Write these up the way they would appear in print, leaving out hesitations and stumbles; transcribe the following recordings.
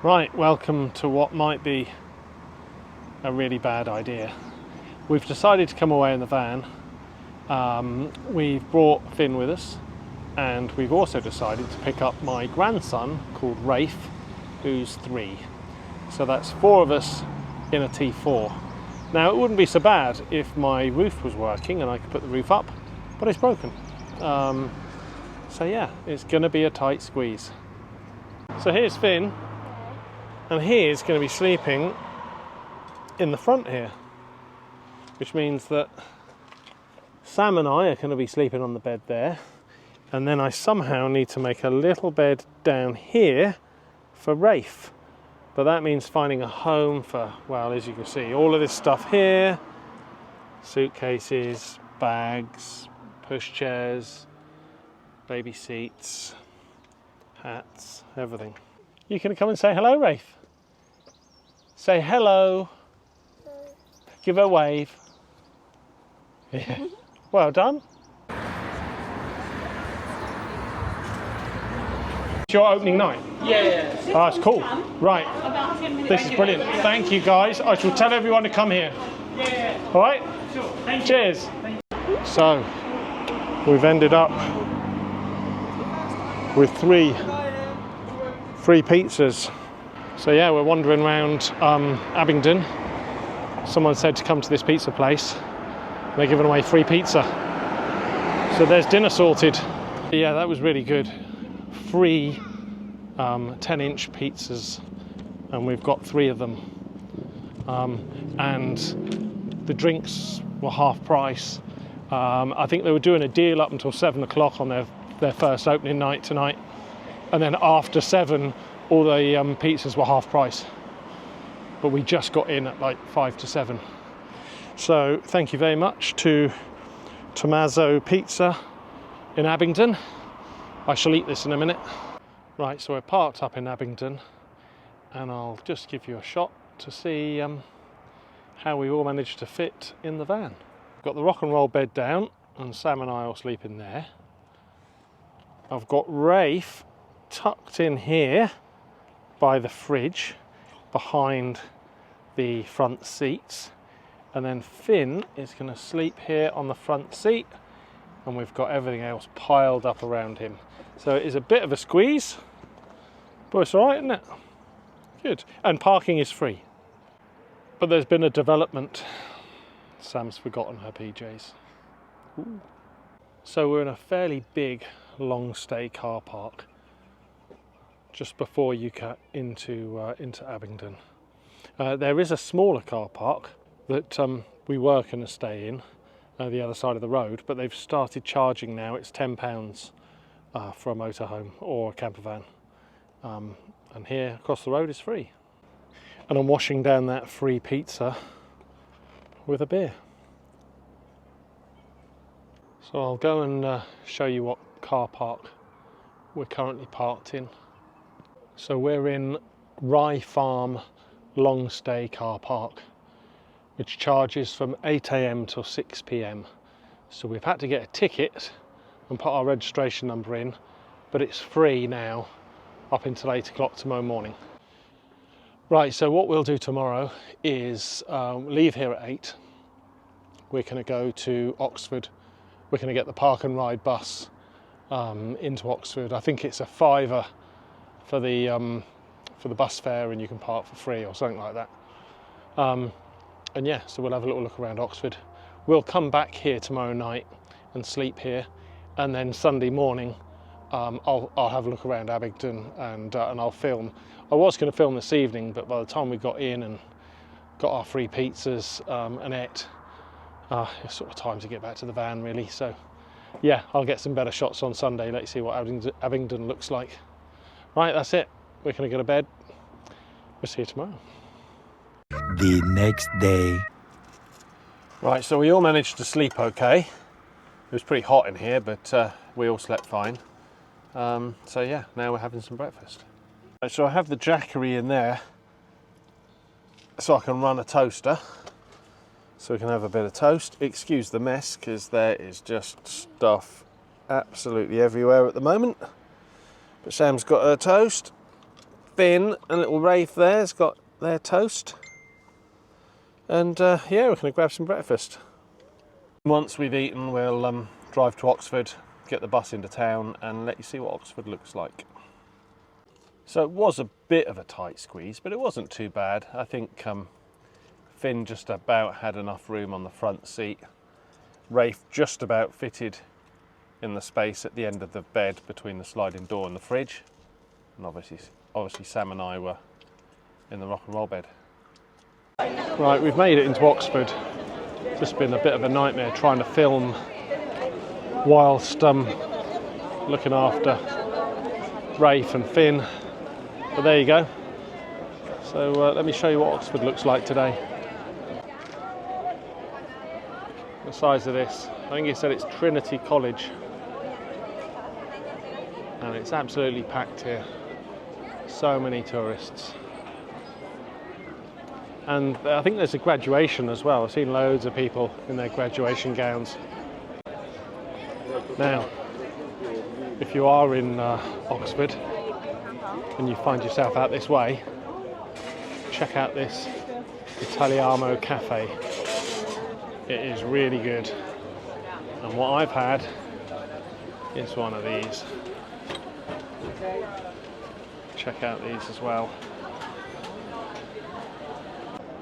Right, welcome to what might be a really bad idea. We've decided to come away in the van. We've brought Finn with us, and we've also decided to pick up my grandson called Rafe, who's 3. So that's 4 of us in a T4. Now it wouldn't be so bad if my roof was working and I could put the roof up, but it's broken. So yeah, it's going to be a tight squeeze. So here's Finn, and he's going to be sleeping in the front here, which means that Sam and I are going to be sleeping on the bed there, and then I somehow need to make a little bed down here for Rafe. But that means finding a home for, well, as you can see, all of this stuff here, suitcases, bags, pushchairs, baby seats, hats, everything. You can come and say hello, Rafe. Say hello. Give her a wave. Yeah. Well done. It's your opening night? Yeah. Oh, that's cool. Right. About 10 minutes. This is brilliant. Thank you, guys. I shall tell everyone to come here. Yeah. All right? Sure. Thank you. Cheers. So, we've ended up with three free pizzas. So yeah, we're wandering around Abingdon. Someone said to come to this pizza place. They're giving away free pizza. So there's dinner sorted. Yeah, that was really good. Free 10-inch pizzas, and we've got 3 of them. And the drinks were half price. I think they were doing a deal up until 7 o'clock on their first opening night tonight. And then after 7, all the pizzas were half price. But we just got in at like 5 to 7. So thank you very much to TUMAZO Pizza in Abingdon. I shall eat this in a minute. Right, so we're parked up in Abingdon, and I'll just give you a shot to see how we all managed to fit in the van. Got the rock and roll bed down, and Sam and I will sleep in there. I've got Rafe tucked in here by the fridge, behind the front seats, and then Finn is going to sleep here on the front seat, and we've got everything else piled up around him. So it is a bit of a squeeze, but it's all right, isn't it? Good. And parking is free. But there's been a development. Sam's forgotten her PJs. Ooh. So we're in a fairly big long stay car park just before you cut into Abingdon. There is a smaller car park that we were going to stay in, the other side of the road, but they've started charging now. It's £10 for a motorhome or a camper van. And here across the road is free. And I'm washing down that free pizza with a beer. So I'll go and show you what car park we're currently parked in. So we're in Rye Farm long stay car park, which charges from 8 AM till 6 PM. So we've had to get a ticket and put our registration number in, but it's free now up until 8 o'clock tomorrow morning. Right, so what we'll do tomorrow is leave here at 8. We're going to go to Oxford. We're going to get the park and ride bus into Oxford. I think it's a £5 for the bus fare, and you can park for free or something like that. And yeah, so we'll have a little look around Oxford. We'll come back here tomorrow night and sleep here, and then Sunday morning I'll have a look around Abingdon and I'll film. I was going to film this evening, but by the time we got in and got our free pizzas and ate, it's sort of time to get back to the van really. So yeah, I'll get some better shots on Sunday. Let's see what Abingdon looks like. Right, that's it. We're going to go to bed. We'll see you tomorrow. The next day. Right, so we all managed to sleep okay. It was pretty hot in here, but we all slept fine. So yeah, now we're having some breakfast. Right, so I have the Jackery in there so I can run a toaster. So we can have a bit of toast. Excuse the mess, because there is just stuff absolutely everywhere at the moment. But Sam's got her toast. Finn and little Rafe there's got their toast. And yeah, we're going to grab some breakfast. Once we've eaten, we'll drive to Oxford, get the bus into town and let you see what Oxford looks like. So it was a bit of a tight squeeze, but it wasn't too bad. I think Finn just about had enough room on the front seat. Rafe just about fitted in the space at the end of the bed between the sliding door and the fridge. And obviously Sam and I were in the rock and roll bed. Right, we've made it into Oxford. Just been a bit of a nightmare trying to film whilst looking after Rafe and Finn. But there you go. So let me show you what Oxford looks like today. The size of this. I think he said it's Trinity College. And it's absolutely packed here. So many tourists. And I think there's a graduation as well. I've seen loads of people in their graduation gowns. Now, if you are in Oxford and you find yourself out this way, check out this Italiano cafe. It is really good. And what I've had is one of these. Check out these as well.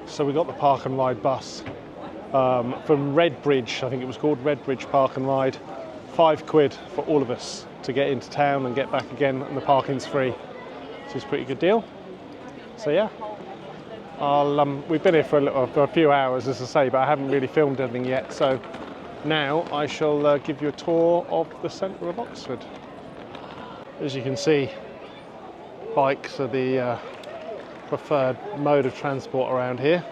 So we got the park and ride bus from Redbridge. I think it was called Redbridge Park and Ride. £5 for all of us to get into town and get back again, and the parking's free, which is a pretty good deal. So yeah, we've been here for a few hours, as I say, but I haven't really filmed anything yet. So now I shall give you a tour of the centre of Oxford. As you can see, bikes are the preferred mode of transport around here.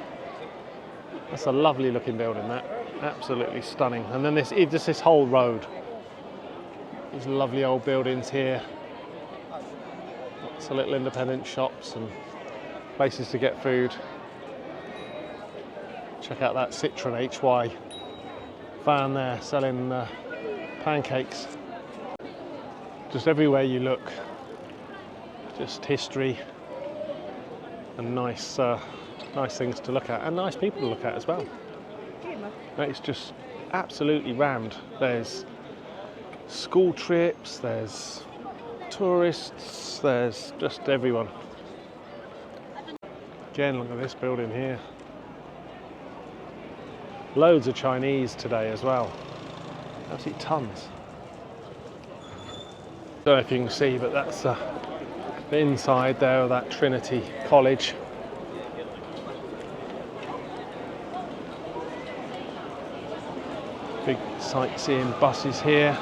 That's a lovely looking building, that. Absolutely stunning. And then this whole road. These lovely old buildings here. Lots of little independent shops and places to get food. Check out that Citroen HY van there selling pancakes. Just everywhere you look, just history and nice things to look at, and nice people to look at as well. It's just absolutely rammed. There's school trips, there's tourists, there's just everyone. Again, look at this building here. Loads of Chinese today as well. Absolutely tons. Don't know if you can see, but that's the inside there of that Trinity College. Big sightseeing buses here.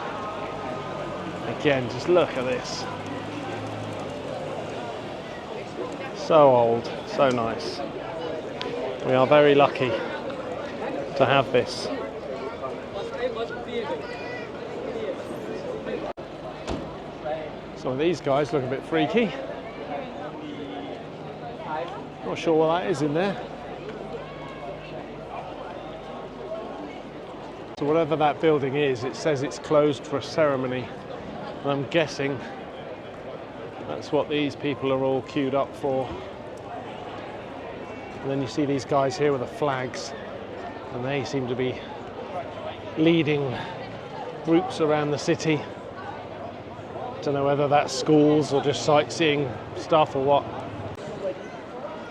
Again, just look at this. So old, so nice. We are very lucky to have this. Some of these guys look a bit freaky. Not sure what that is in there. So whatever that building is, it says it's closed for a ceremony. And I'm guessing that's what these people are all queued up for. And then you see these guys here with the flags, and they seem to be leading groups around the city. Don't know whether that's schools or just sightseeing stuff or what.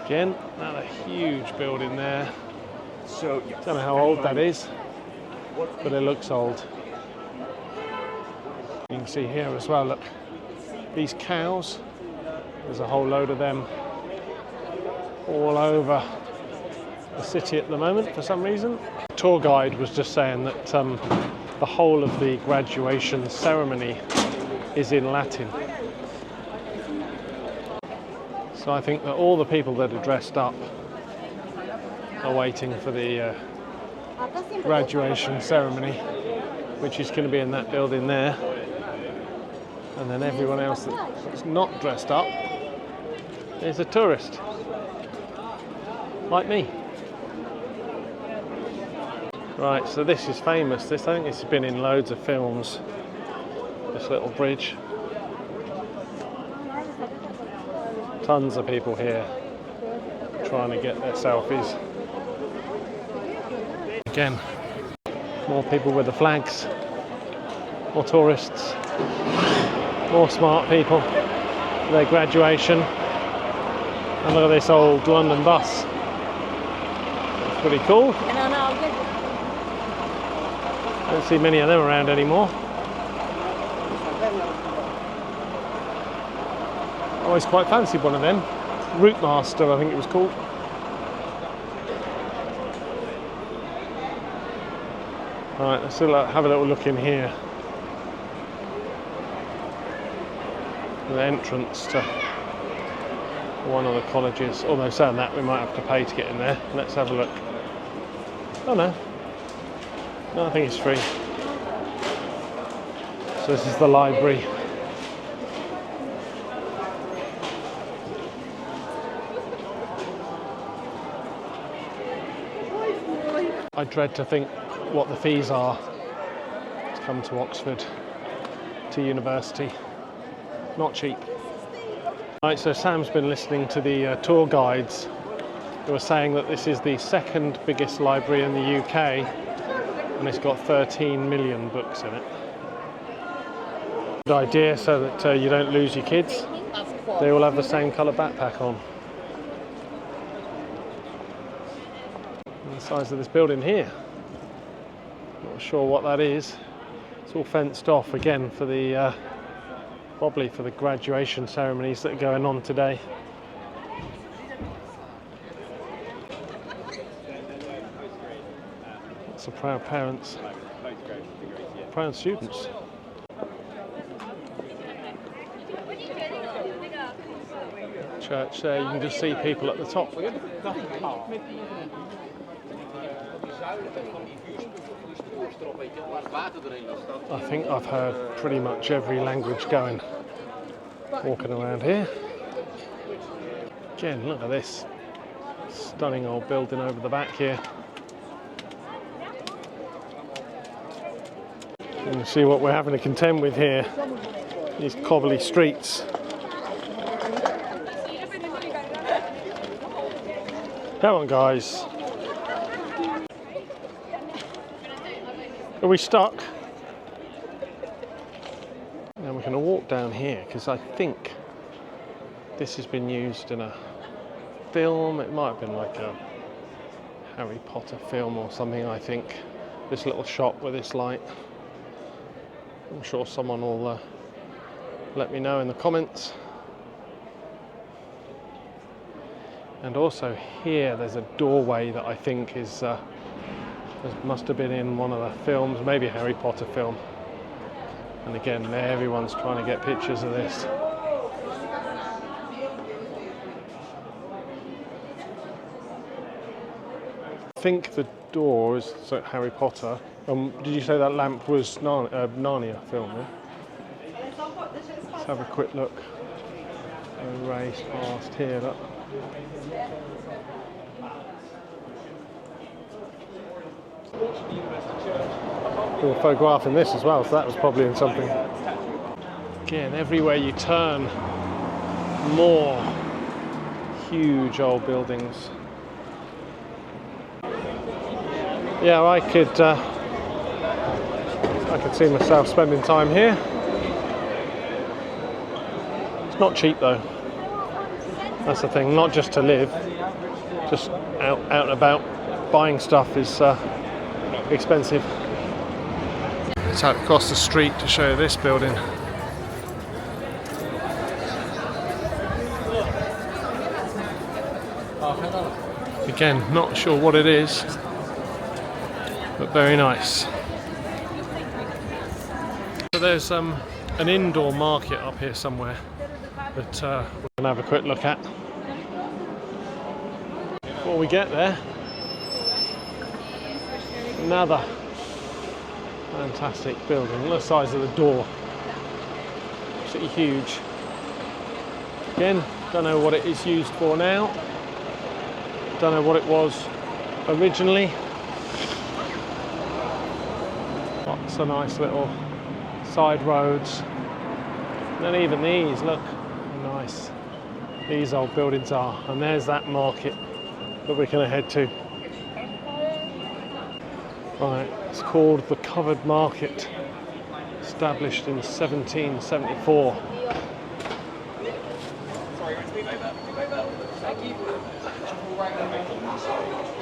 Again, another huge building there. So don't know how old that is, but it looks old. You can see here as well, look, these cows, there's a whole load of them all over the city at the moment for some reason. The tour guide was just saying that the whole of the graduation ceremony is in Latin. So I think that all the people that are dressed up are waiting for the graduation ceremony, which is going to be in that building there. And then everyone else that's not dressed up is a tourist, like me. Right, so this is famous. I think this has been in loads of films, this little bridge. Tons of people here trying to get their selfies. Again, more people with the flags, more tourists, more smart people for their graduation. And look at this old London bus. It's pretty cool. Don't see many of them around anymore. I always quite fancied one of them. Route Master, I think it was called. Right, let's have a little look in here. The entrance to one of the colleges. Although saying that, we might have to pay to get in there. Let's have a look. Oh no. No, I think it's free. So this is the library. I dread to think what the fees are to come to Oxford, to university. Not cheap. Right, so Sam's been listening to the tour guides who are saying that this is the second biggest library in the UK and it's got 13 million books in it. Good idea so that you don't lose your kids. They all have the same colour backpack on. And the size of this building here. Not sure what that is. It's all fenced off again for the probably for the graduation ceremonies that are going on today. Lots of proud parents, proud students. Church there, you can just see people at the top. I think I've heard pretty much every language going, walking around here. Again, look at this stunning old building over the back here. You can see what we're having to contend with here, these cobbly streets. Come on guys. Are we stuck? Now we're going to walk down here because I think this has been used in a film. It might have been like a Harry Potter film or something, I think. This little shop with this light. I'm sure someone will let me know in the comments. And also here there's a doorway that I think is must have been in one of the films, maybe a Harry Potter film. And again, everyone's trying to get pictures of this. I think the door is Harry Potter. Did you say that lamp was Narnia film? Yeah? Let's have a quick look. A race past here. Look. We were photographing this as well, so that was probably in something. Again, everywhere you turn, more huge old buildings. Yeah, I could see myself spending time here. It's not cheap though. That's the thing, not just to live, just out and about. Buying stuff is expensive. Let's out across the street to show you this building. Again, not sure what it is, but very nice. So there's an indoor market up here somewhere that we're going to have a quick look at. Before we get there, another fantastic building. Look at the size of the door. Absolutely huge. Again, don't know what it is used for now. Don't know what it was originally. Lots of nice little side roads. And then even these, look, nice. these old buildings are. And there's that market that we're going to head to. Right, it's called the Covered Market, established in 1774.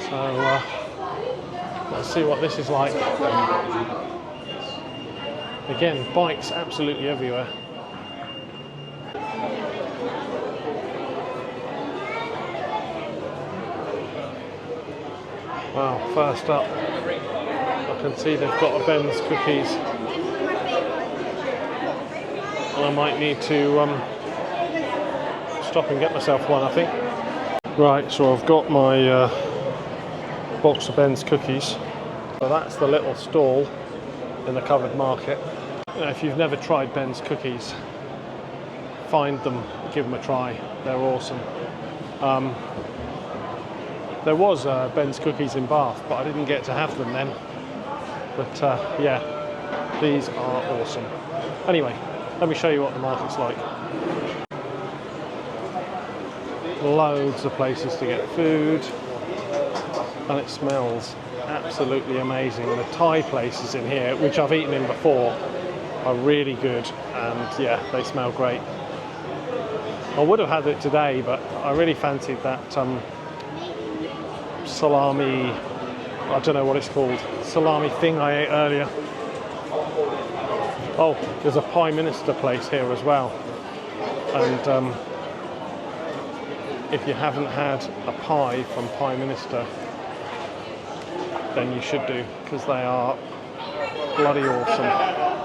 So let's see what this is like. Again, bikes absolutely everywhere. Wow, first up, I can see they've got a Ben's cookies. And I might need to stop and get myself one, I think. Right, so I've got my box of Ben's cookies. So that's the little stall in the Covered Market. Now, if you've never tried Ben's cookies, find them, give them a try. They're awesome. There was Ben's cookies in Bath, but I didn't get to have them then. But yeah, these are awesome. Anyway, let me show you what the market's like. Loads of places to get food, and it smells absolutely amazing. And the Thai places in here, which I've eaten in before, are really good, and yeah, they smell great. I would have had it today, but I really fancied that salami, I don't know what it's called, salami thing I ate earlier. Oh, there's a Prime Minister place here as well, and if you haven't had a pie from Prime Minister, then you should do, because they are bloody awesome.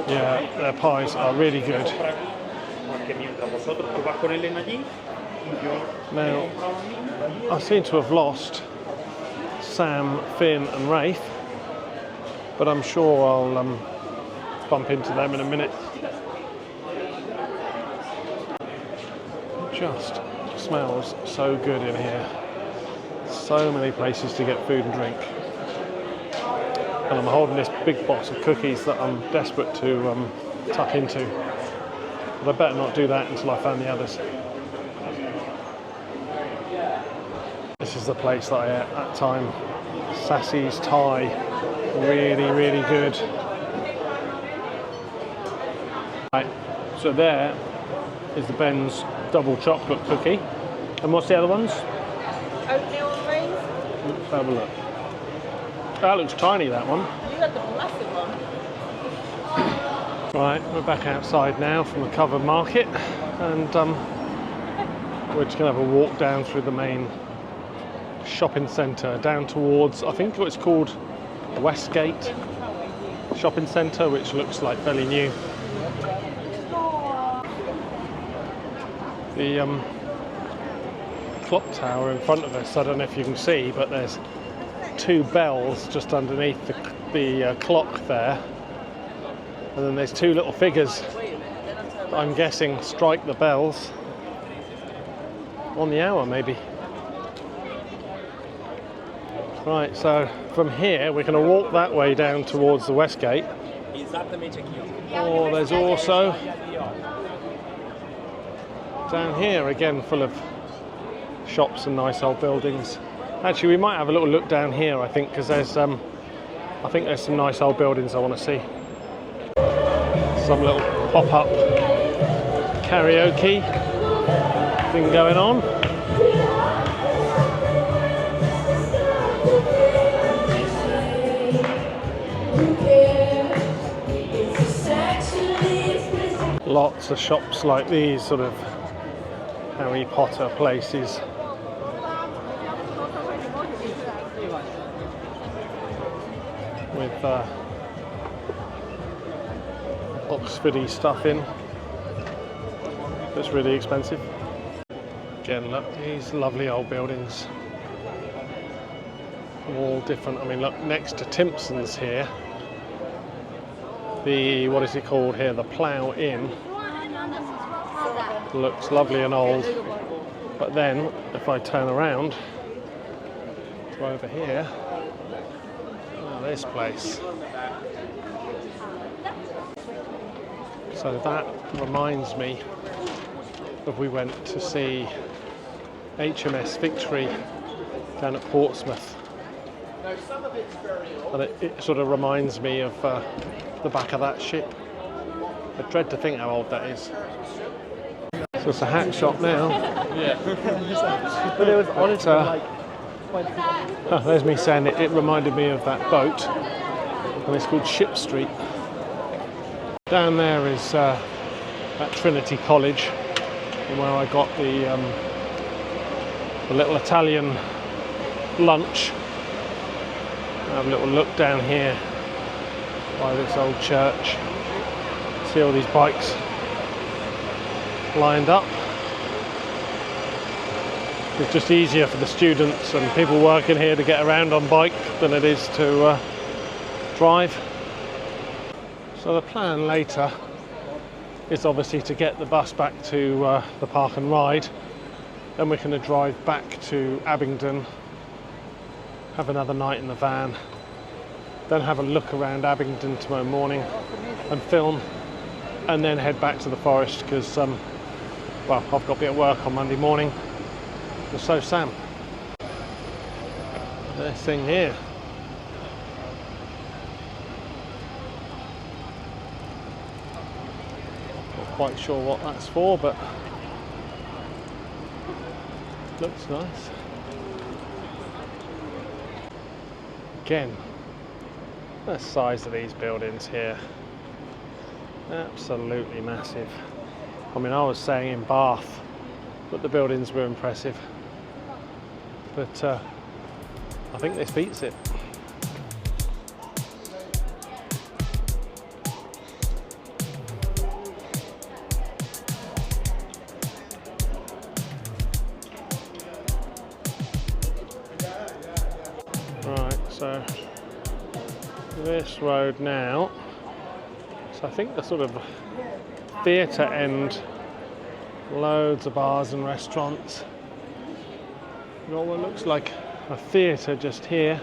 Yeah, their pies are really good. Now, I seem to have lost Sam, Finn and Rafe, but I'm sure I'll bump into them in a minute. It just smells so good in here. So many places to get food and drink. And I'm holding this big box of cookies that I'm desperate to tuck into. But I better not do that until I find the others. This is the place that I ate at that time. Sassy's Thai. Really, really good. Right, so there is the Ben's double chocolate cookie. And what's the other ones? Oatmeal and raisin. Let's have a look. That looks tiny, that one. You got the massive one. Right, we're back outside now from the Covered Market, and we're just going to have a walk down through the main shopping centre, down towards, I think it's called Westgate Shopping Centre, which looks like fairly new. The clock tower in front of us, I don't know if you can see, but there's two bells just underneath the clock there, and then there's two little figures that I'm guessing strike the bells on the hour maybe. Right, so from here we're going to walk that way down towards the Westgate. Oh, there's also down here again full of shops and nice old buildings. Actually, we might have a little look down here, I think, because there's I think there's some nice old buildings I want to see. Some little pop-up karaoke thing going on. Lots of shops like these, sort of Harry Potter places. With Oxfordy stuff in. That's really expensive. Again, look, these lovely old buildings. All different. I mean, look, next to Timpson's here, the, what is it called here? The Plough Inn. Looks lovely and old. But then, if I turn around to over here, this place. So that reminds me of we went to see HMS Victory down at Portsmouth. And it sort of reminds me of the back of that ship. I dread to think how old that is. So it's a hat shop now. Yeah. But it was honestly like... Oh, there's me saying it reminded me of that boat. And it's called Ship Street. Down there is at Trinity College, where I got the little Italian lunch. Have a little look down here by this old church. See all these bikes lined up. It's just easier for the students and people working here to get around on bike than it is to drive. So the plan later is obviously to get the bus back to the park and ride. Then we're going to drive back to Abingdon, have another night in the van, then have a look around Abingdon tomorrow morning and film, and then head back to the forest because, well, I've got to be at work on Monday morning, and so Sam. This thing here. Not quite sure what that's for, but looks nice. Again, the size of these buildings here, absolutely massive. I mean, I was saying in Bath that the buildings were impressive, but I think this beats it. Right, so this road now, so I think the sort of theatre end, loads of bars and restaurants. It all looks like a theatre just here.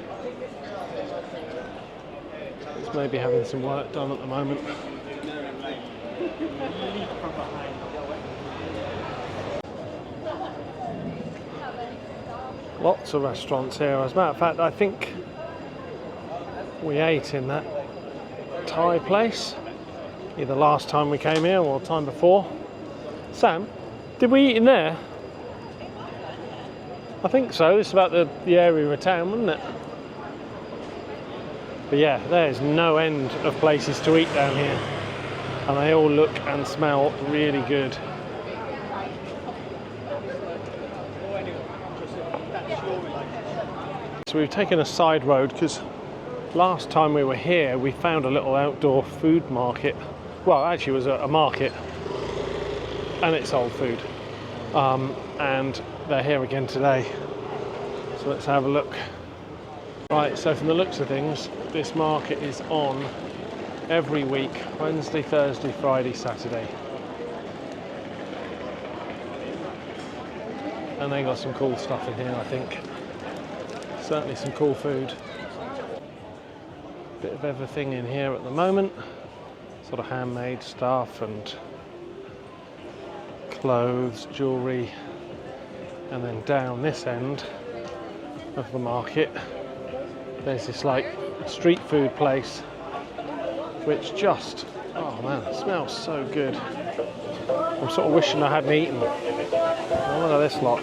It's maybe having some work done at the moment. Lots of restaurants here. As a matter of fact, I think we ate in that Thai place either last time we came here or the time before. Sam, did we eat in there? I think so. It's about the area of town, wasn't it? But yeah, there's no end of places to eat down here, and they all look and smell really good. So we've taken a side road because last time we were here we found a little outdoor food market. Well, actually it was a market, and it sold food. And they're here again today. So let's have a look. Right, so from the looks of things, this market is on every week, Wednesday, Thursday, Friday, Saturday. And they got some cool stuff in here, I think. Certainly some cool food. Bit of everything in here at the moment. Sort of handmade stuff and clothes, jewellery. And then down this end of the market, there's this like street food place, which just, oh man, it smells so good. I'm sort of wishing I hadn't eaten. Oh, look at this lot.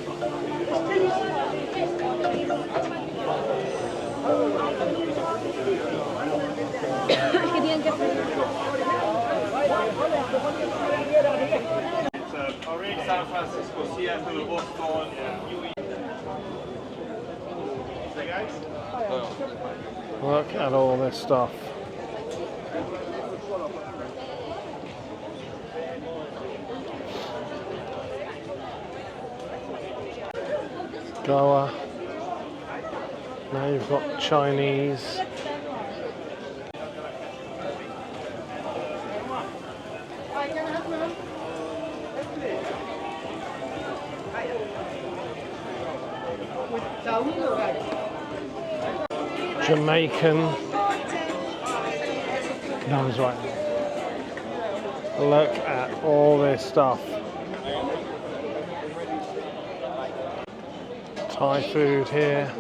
San Francisco, Seattle, Boston, Look at all this stuff. Goa. Now you've got Chinese. Jamaican. No, I was right. Look at all this stuff. Thai food here.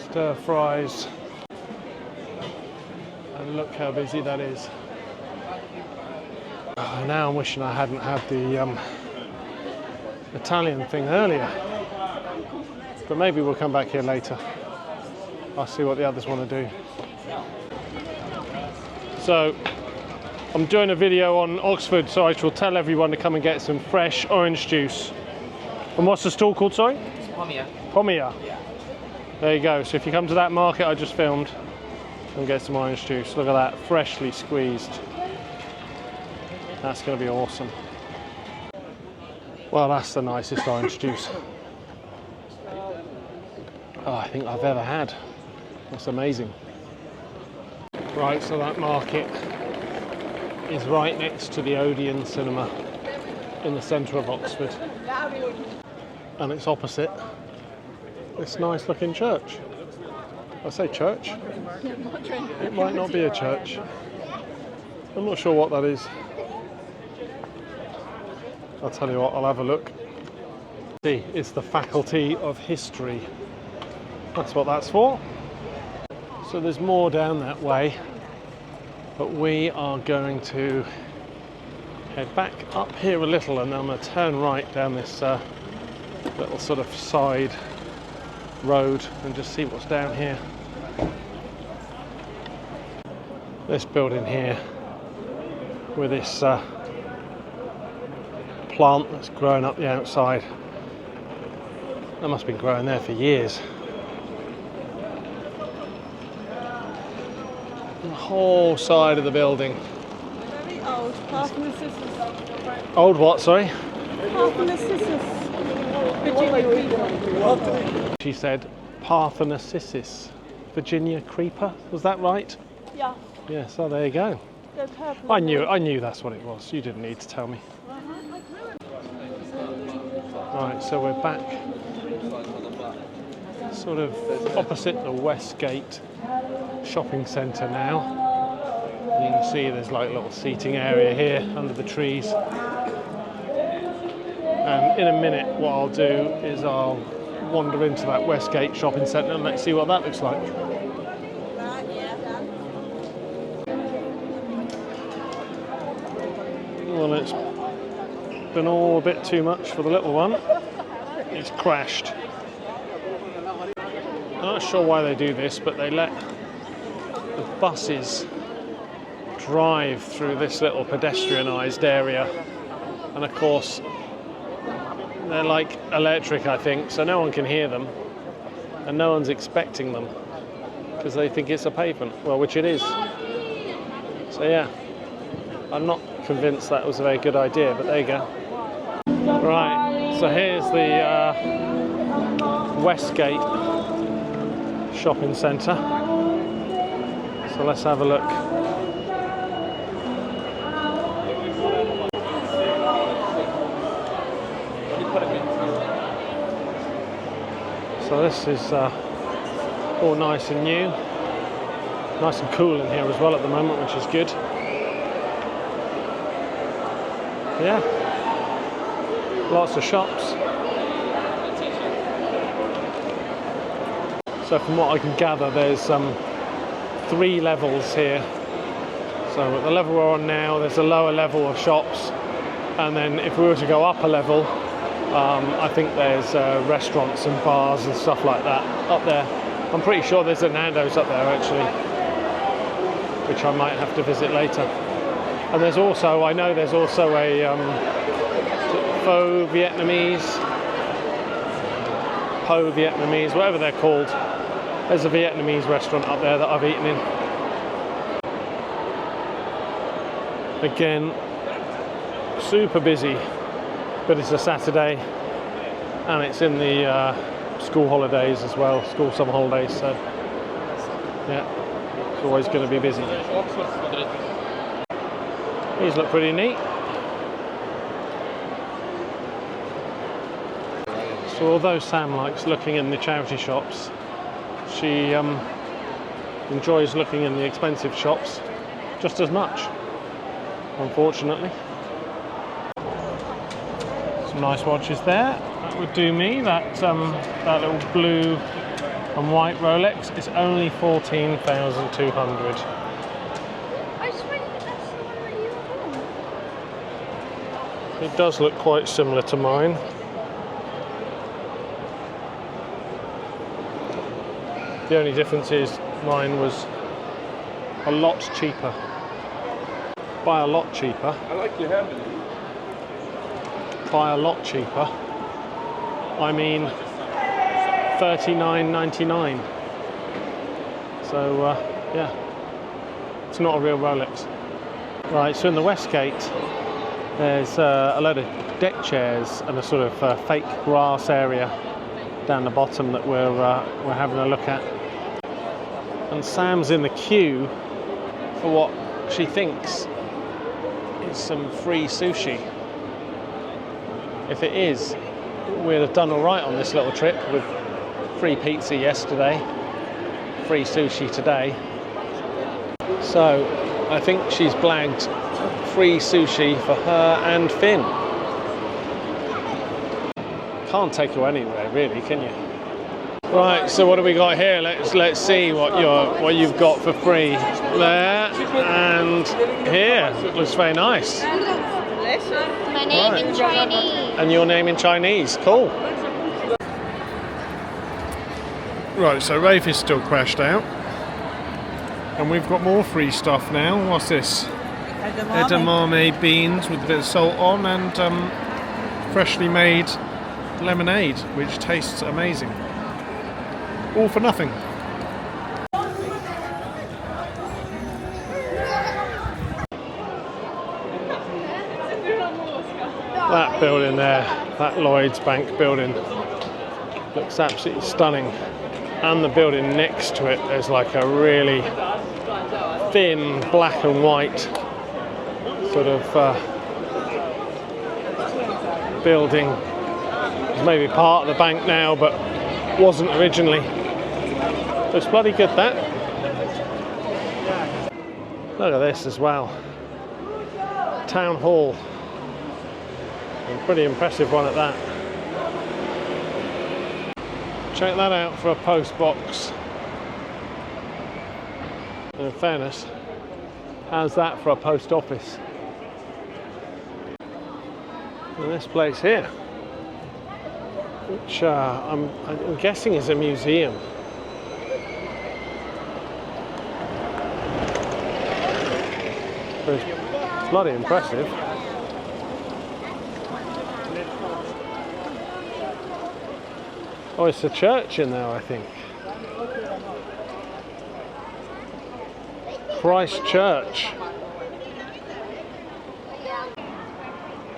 Stir fries. And look how busy that is. Oh, now I'm wishing I hadn't had the Italian thing earlier. But maybe we'll come back here later. I'll see what the others want to do. So, I'm doing a video on Oxford, so I shall tell everyone to come and get some fresh orange juice. And what's the stall called, sorry? Pomia. Pomia. There you go. So if you come to that market I just filmed, and get some orange juice. Look at that, freshly squeezed. That's going to be awesome. Well, that's the nicest orange juice I think I've ever had. That's amazing. Right, so that market is right next to the Odeon Cinema in the centre of Oxford. And it's opposite this nice looking church. I say church. It might not be a church. I'm not sure what that is. I'll tell you what, I'll have a look. See, it's the Faculty of History. That's what that's for. So there's more down that way, but we are going to head back up here a little, and I'm going to turn right down this little sort of side road and just see what's down here. This building here with this plant that's growing up the outside. That must have been growing there for years. The whole side of the building. Very old, Parthenacissus. Old what, sorry? Parthenacissus. Virginia creeper. She said Parthenacissus. Virginia creeper, was that right? Yeah. Yeah, so there you go. They're purple. I knew that's what it was. You didn't need to tell me. Right, so we're back sort of opposite the Westgate shopping centre now. You can see there's like a little seating area here under the trees. And in a minute what I'll do is I'll wander into that Westgate shopping centre and let's see what that looks like. Well, it's been all a bit too much for the little one. It's crashed. I'm not sure why they do this, but they let the buses drive through this little pedestrianised area, and of course they're like electric, I think, so no one can hear them and no one's expecting them because they think it's a pavement, well, which it is. So yeah, I'm not convinced that was a very good idea, but there you go. Right, so here's the Westgate shopping centre. So let's have a look. So this is all nice and new. Nice and cool in here as well at the moment, which is good. Yeah, lots of shops. So from what I can gather, there's 3 levels here. So at the level we're on now, there's a lower level of shops, and then if we were to go up a level, I think there's restaurants and bars and stuff like that up there. I'm pretty sure there's a Nando's up there actually, which I might have to visit later. And there's also, I know there's also a Po Vietnamese, whatever they're called. There's a Vietnamese restaurant up there that I've eaten in. Again, super busy, but it's a Saturday and it's in the school holidays as well, school summer holidays, so yeah, it's always going to be busy. These look pretty neat. So although Sam likes looking in the charity shops, she enjoys looking in the expensive shops just as much. unfortunately. Some nice watches there. That would do me. That little blue and white Rolex is only 14,200. I swear that's the one that you It does look quite similar to mine. The only difference is mine was a lot cheaper. By a lot cheaper. I like your hair, Billy. By a lot cheaper, I mean $39.99. So yeah, it's not a real Rolex. Right, so in the Westgate, there's a load of deck chairs and a sort of fake grass area down the bottom that we're having a look at. And Sam's in the queue for what she thinks is some free sushi. If it is, we'd have done all right on this little trip with free pizza yesterday, free sushi today. So I think she's blagged free sushi for her and Finn. Can't take her anywhere really, can you? Right, so what do we got here? Let's see what you've got for free there and here. It looks very nice. My name in Chinese. And your name in Chinese. Cool. Right, so Rafe is still crashed out. And we've got more free stuff now. What's this? Edamame beans with a bit of salt on and freshly made lemonade, which tastes amazing. All for nothing. That building there, that Lloyd's Bank building, looks absolutely stunning. And the building next to it, there's like a really thin black and white sort of building. It's maybe part of the bank now, but wasn't originally. Looks bloody good, that. Look at this as well. Town Hall. A pretty impressive one at that. Check that out for a post box. And in fairness, how's that for a post office? And this place here, which I'm guessing is a museum. But it's bloody impressive. Oh, it's a church in there, I think. Christ Church.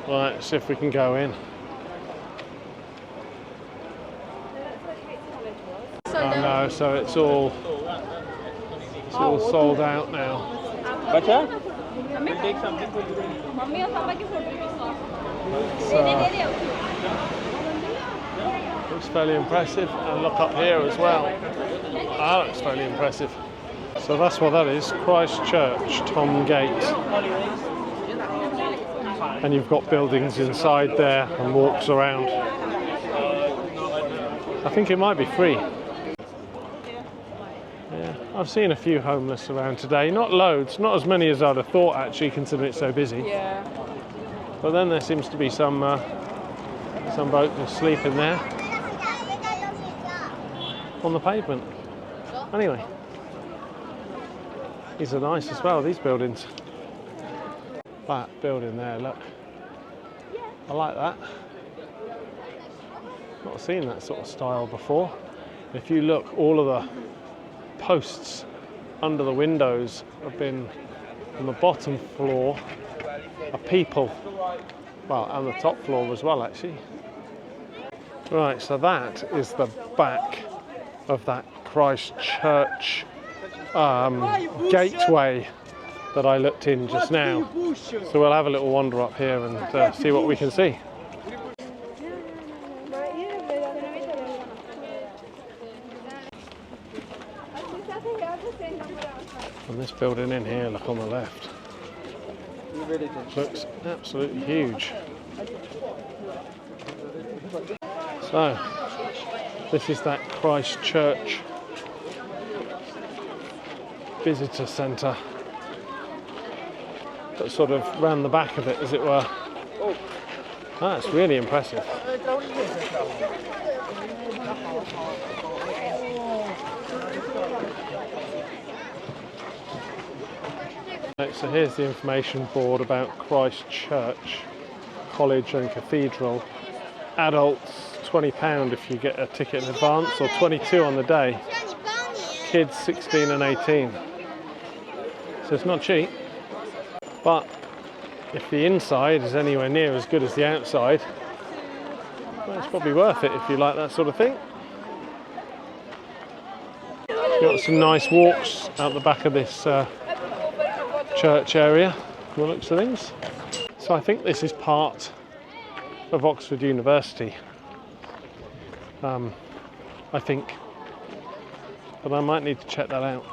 Right, let's see if we can go in. Oh no, so it's all sold out now. Looks fairly impressive, and look up here as well. That looks fairly impressive. So that's what that is, Christ Church, Tom Gate. And you've got buildings inside there and walks around. I think it might be free. Yeah, I've seen a few homeless around today. Not loads, not as many as I'd have thought actually, considering it's so busy. Yeah. But then there seems to be some bloke just sleeping there on the pavement. Anyway, these are nice as well, these buildings. That building there, look. I like that. Not seen that sort of style before. If you look, all of the posts under the windows have been on the bottom floor are people. Well, and the top floor as well, actually. Right, so that is the back of that Christ Church gateway that I looked in just now. So we'll have a little wander up here and see what we can see. And this building in here, look on the left. You really did. Looks absolutely huge. So, this is that Christchurch visitor centre, but sort of round the back of it, as it were. That's really impressive. Right, so here's the information board about Christchurch College and Cathedral. Adults £20 if you get a ticket in advance, or 22 on the day. Kids 16 and 18. So it's not cheap, but if the inside is anywhere near as good as the outside, well, it's probably worth it if you like that sort of thing. Got some nice walks out the back of this church area, from the looks of things. So I think this is part of Oxford University. I think, but I might need to check that out.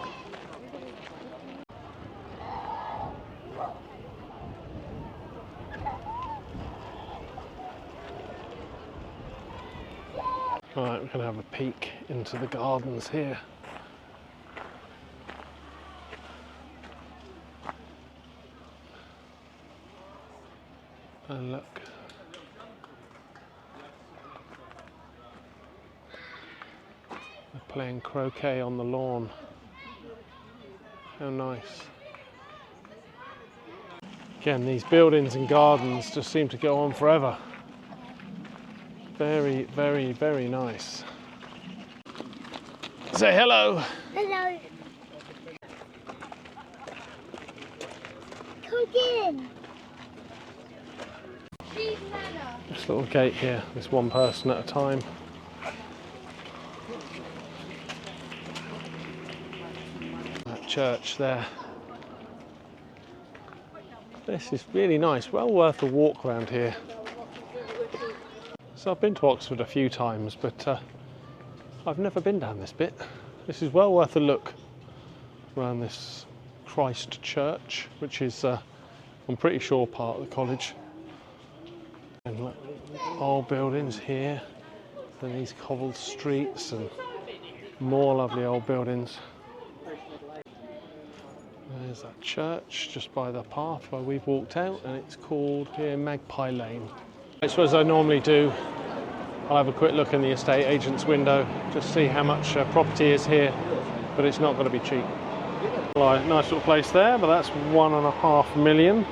Right, we're going to have a peek into the gardens here. And look. They're playing croquet on the lawn. How nice. Again, these buildings and gardens just seem to go on forever. Very, very, very nice. Say hello. Hello. Come in. This little gate here, there's one person at a time. That church there. This is really nice, well worth a walk around here. So I've been to Oxford a few times, but I've never been down this bit. This is well worth a look around this Christ Church, which is, I'm pretty sure, part of the college. And look, old buildings here, then these cobbled streets and more lovely old buildings. There's that church just by the path where we've walked out, and it's called here Magpie Lane. So as I normally do, I'll have a quick look in the estate agent's window, just see how much property is here, but it's not going to be cheap. Right, nice little place there, but that's £1.5 million.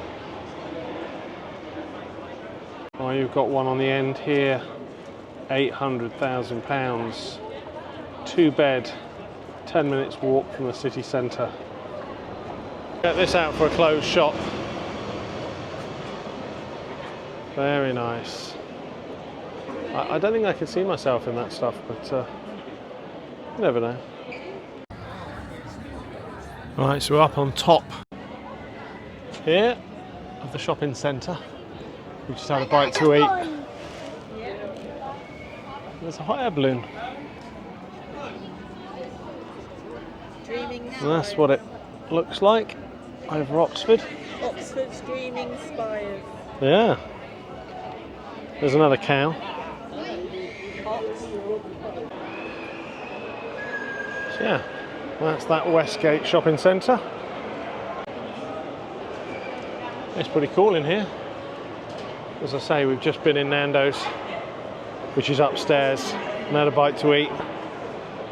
Oh, you've got one on the end here, £800,000. 2-bed, 10 minutes walk from the city centre. Get this out for a closed shop. Very nice. I don't think I can see myself in that stuff, but you never know. Right, so we're up on top here of the shopping centre. We just had a bite to eat. There's a hot air balloon. And that's what it looks like over Oxford. Oxford's dreaming spires. Yeah. There's another cow. So yeah, that's that Westgate shopping centre. It's pretty cool in here. As I say, we've just been in Nando's, which is upstairs, and had a bite to eat.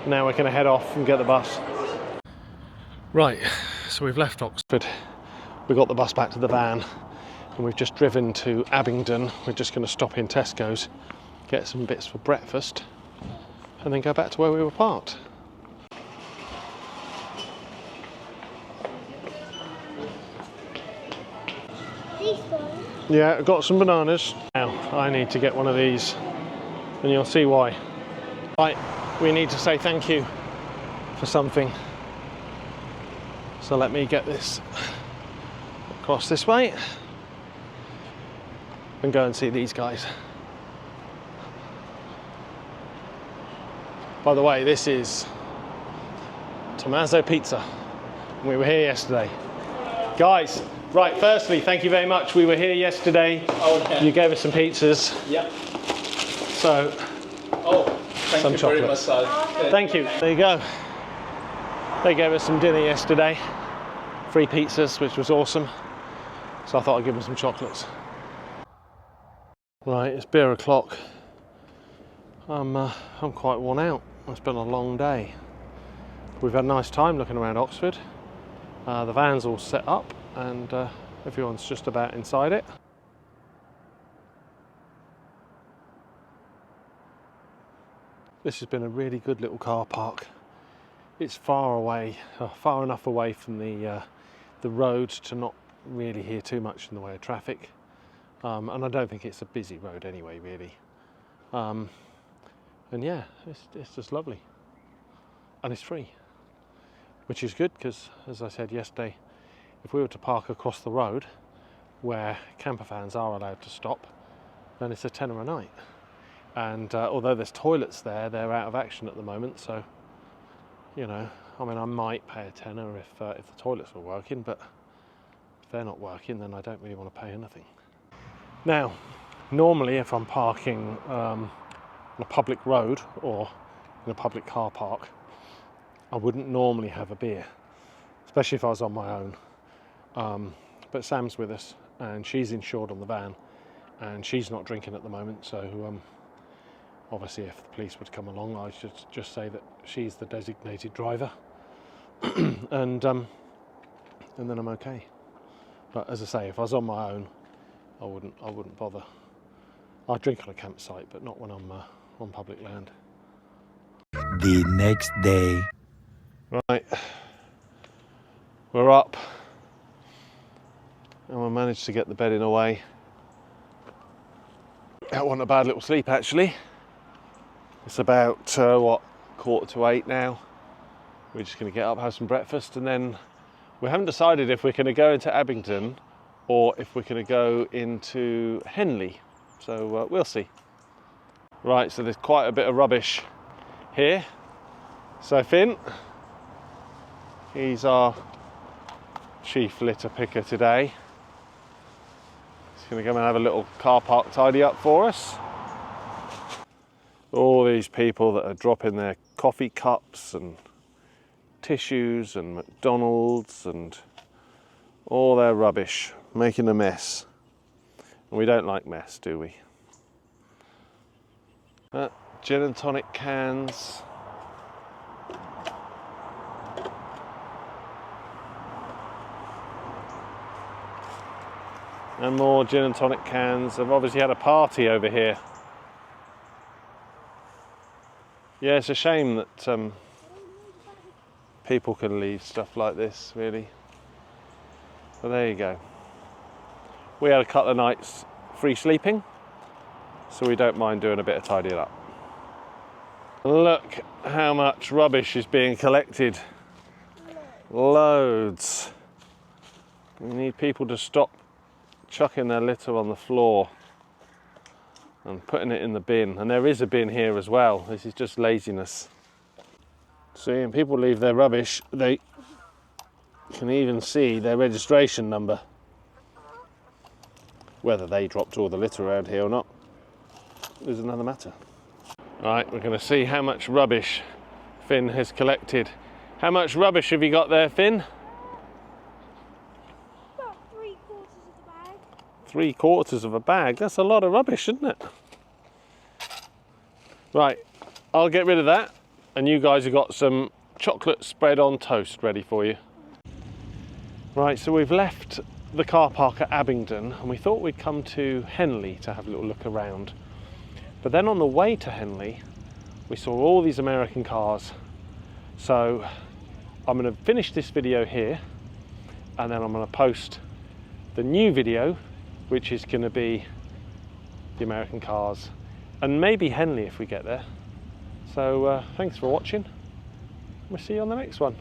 Now we're going to head off and get the bus. Right, so we've left Oxford. We got the bus back to the van, and we've just driven to Abingdon. We're just going to stop in Tesco's, get some bits for breakfast, and then go back to where we were parked. Yeah, I've got some bananas. Now, I need to get one of these, and you'll see why. Right, we need to say thank you for something. So let me get this across this way and go and see these guys. By the way, this is TUMAZO Pizza. We were here yesterday. Guys, Right, firstly, thank you very much. We were here yesterday. Oh, yeah. You gave us some pizzas. Yeah. So, Oh, thank some you very much, chocolates. sir. Thank you. There you go. They gave us some dinner yesterday. 3 pizzas, which was awesome. So I thought I'd give them some chocolates. Right, it's beer o'clock. I'm quite worn out. It's been a long day. We've had a nice time looking around Oxford. The van's all set up and everyone's just about inside it. This has been a really good little car park. It's far away, far enough away from the road to not really hear too much in the way of traffic. And I don't think it's a busy road anyway, really. And yeah, it's just lovely. And it's free, which is good because, as I said yesterday, if we were to park across the road where camper vans are allowed to stop, then it's a tenner a night. And although there's toilets there, they're out of action at the moment, so you know, I mean, I might pay a tenner if the toilets were working, but if they're not working, then I don't really want to pay anything. Now, normally if I'm parking on a public road or in a public car park, I wouldn't normally have a beer, especially if I was on my own. But Sam's with us and she's insured on the van and she's not drinking at the moment, so obviously if the police would come along, I should just say that she's the designated driver and then I'm okay. But as I say, if I was on my own, I wouldn't bother. I'd drink on a campsite, but not when I'm on public land. The next day. Right, we're up and we managed to get the bedding away. That wasn't a bad little sleep actually. It's about, 7:45 now. We're just going to get up, have some breakfast, and then we haven't decided if we're going to go into Abingdon or if we're going to go into Henley. So we'll see. Right, so there's quite a bit of rubbish here. So Finn, he's our chief litter picker today. He's going to come and have a little car park tidy up for us. All these people that are dropping their coffee cups and tissues and McDonald's and all their rubbish, making a mess. And we don't like mess, do we? Gin and tonic cans. And more gin and tonic cans. I've obviously had a party over here. Yeah, it's a shame that people can leave stuff like this, really. But there you go. We had a couple of nights free sleeping, so we don't mind doing a bit of tidying up. Look how much rubbish is being collected. Loads. We need people to stop chucking their litter on the floor and putting it in the bin. And there is a bin here as well. This is just laziness. See, when people leave their rubbish, they can even see their registration number. Whether they dropped all the litter around here or not is another matter. Right, we're going to see how much rubbish Finn has collected. How much rubbish have you got there, Finn? About 3/4 of the bag. 3/4 of a bag? That's a lot of rubbish, isn't it? Right, I'll get rid of that, and you guys have got some chocolate spread on toast ready for you. Right, so we've left the car park at Abingdon and we thought we'd come to Henley to have a little look around. But then on the way to Henley, we saw all these American cars. So I'm going to finish this video here and then I'm going to post the new video, which is going to be the American cars and maybe Henley if we get there. So thanks for watching. We'll see you on the next one.